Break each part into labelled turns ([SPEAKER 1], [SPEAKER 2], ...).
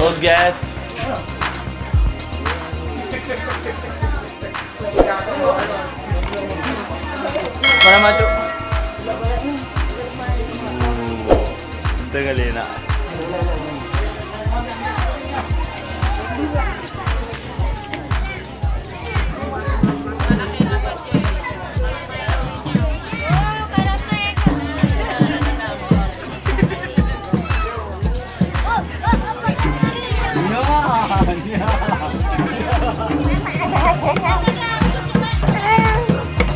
[SPEAKER 1] Old gas. Mana maju? Itu kali nak.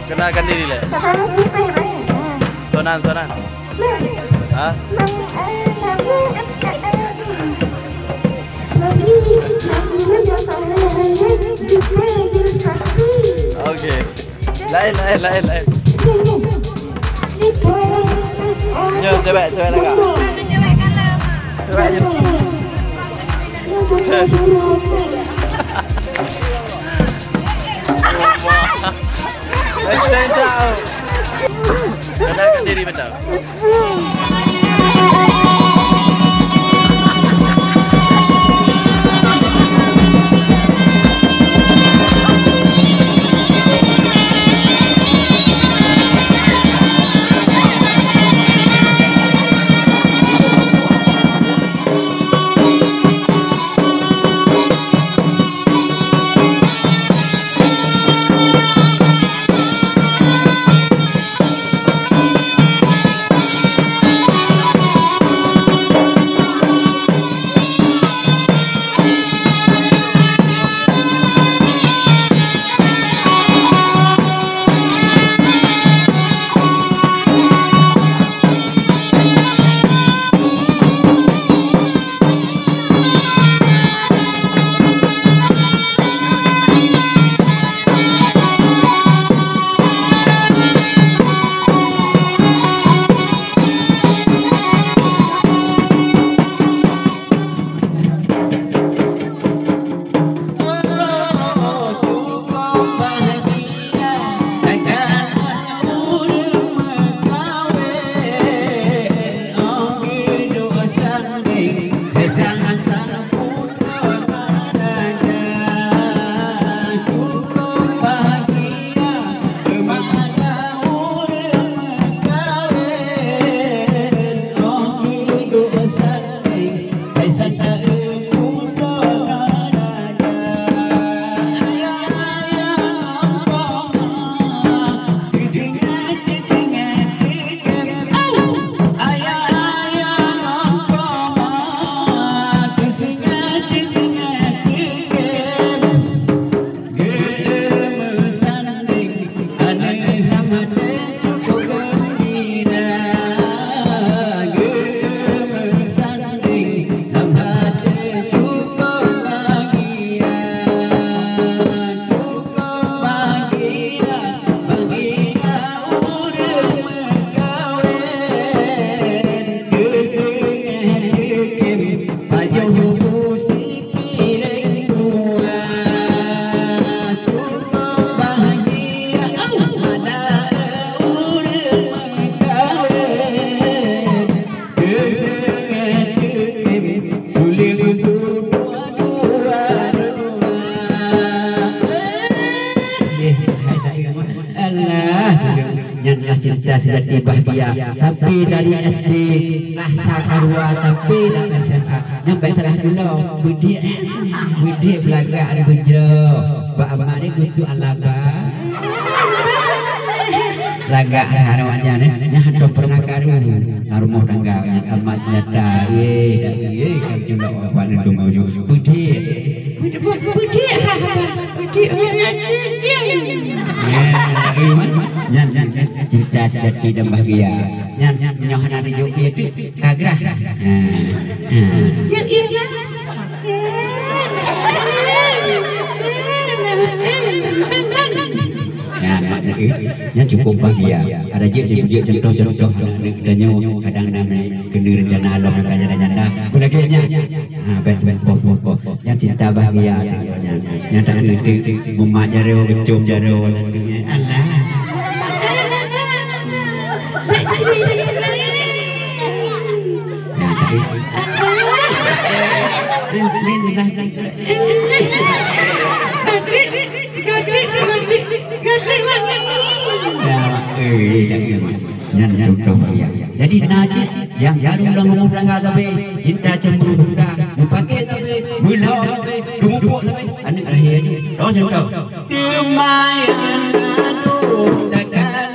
[SPEAKER 1] Kenalkan diri lah. Sonan. Hah? Oke. Lain. Yo, coba lagi. Coba aja. Ciao. Kenalkan diri betul.
[SPEAKER 2] cinta sejati bahagia sampai dari SD rasa karua tapi dah SMA nyampe terah dulu budi belaga ada bejro ba amane kusu alaba laga harawannya nya hado pernah karu rumah tangga amat nyata kan juga wan itu mau budi nyan cinta sejati dan bahagia nyan nyohana di joki itu kagrah ya cukup bahagia ada je contoh dan kadang namanya kena rencana Allah makanya nyanda kulagenya ben po yang cinta bahagia yang tak itu mumak jaro kecum jaro Allah Jadi najis yang jarum dalam ngomong tapi cinta cemburu sudah pakai tapi bulau tapi tumpuk tapi anak lahir aja. Tahu saya tahu. Demayan aduh takkan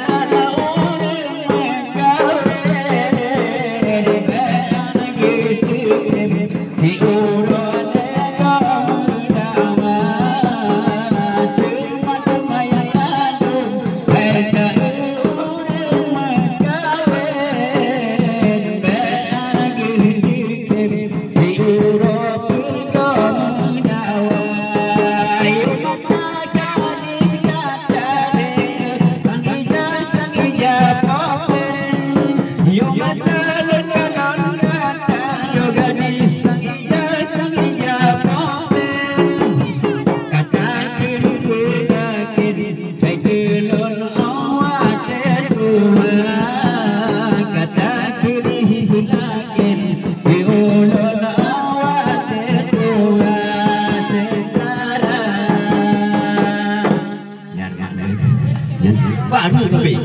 [SPEAKER 2] baru tapi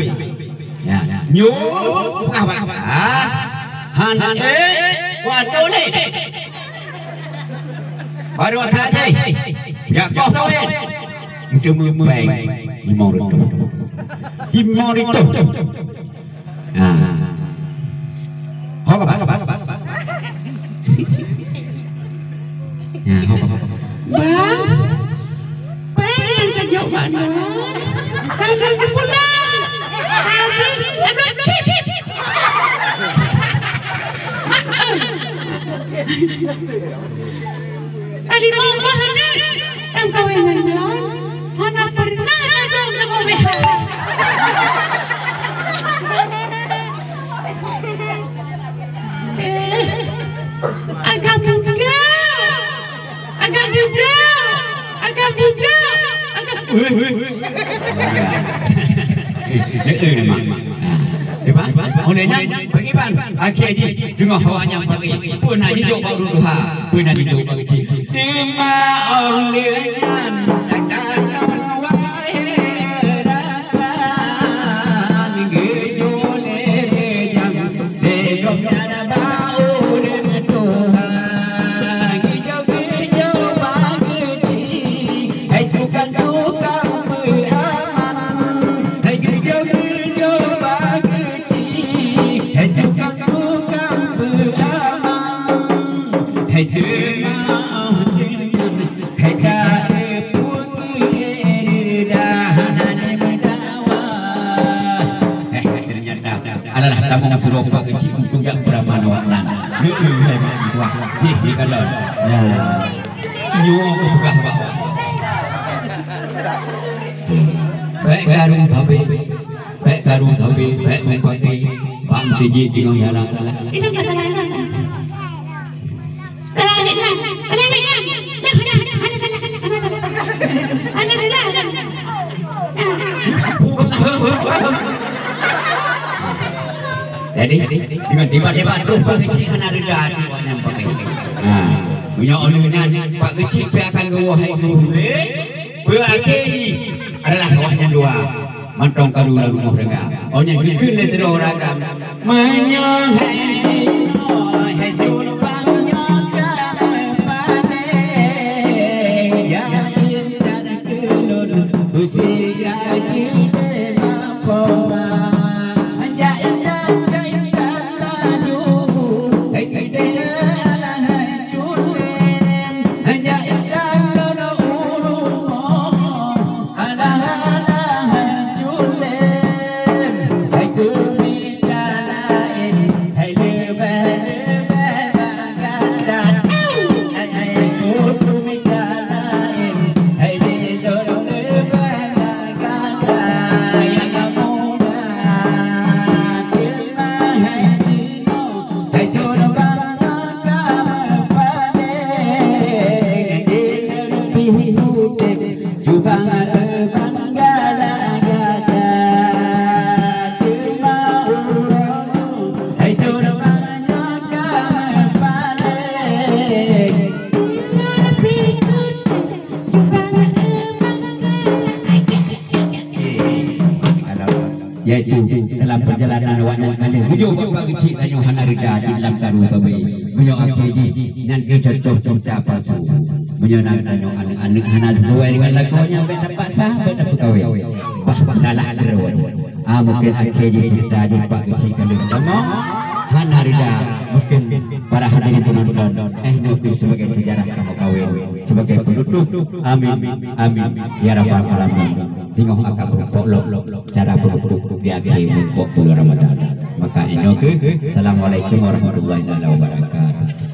[SPEAKER 2] ya nyu apa hanane waduh ni baru saja ya kau sawen itu memang Himorito hok apa ya hok bang pengen kerja mana kagak pulang aduh Ali mau mana em kawinan don hana pernah dong mau behar agak muda olehnya bagaimana akhirnya dengan hawanya pagi pun ada hidup baru duha pun ada hidup baru cik lima orang lian takkan wahai datang gejole jam degom ada bau dan Tuhan hijau bagi cik hai tukang beraman hai hijau bagi hai tukang beraman hai adalah tamu suruh pak kecil untuk yang beramal walan. Wah, ini kalau ya nyuruh buka bawah. Baik karung tapi baik mengpakai bang siji tinggal jalan. Ini kata lain. Jadi dengan debat tu Pak Kecil kan ada dah yang pakai. Punya ulunan Pak Kecil akan wahai boleh berakhir adalah wahnya dua. Mantong kadu lalu mau mereka. Ohnya dikun le terus ragam. Menyahai hai tumpangnya kapane ya cinta kelon usia kita apa yaitu dalam perjalanan awaknya kali hujung bapak kecil tanyo hanarida dalam karu tabe menyo akhiri ngan ke cocok cinta palsu menyenang tanyo anak-anak hana sesuai dengan lagunya dapat sahabat dapat kawin bah dalam terus mungkin akhiri cerita di pak kecil kali tamo hanarida mungkin para hadirin penonton mungkin sebagai sejarah kamu kawin sebagai penutup amin amin ya rabbal alamin tengok akan berpolok cara berpukuk di akhir bulan Ramadan maka ini assalamualaikum warahmatullahi wabarakatuh.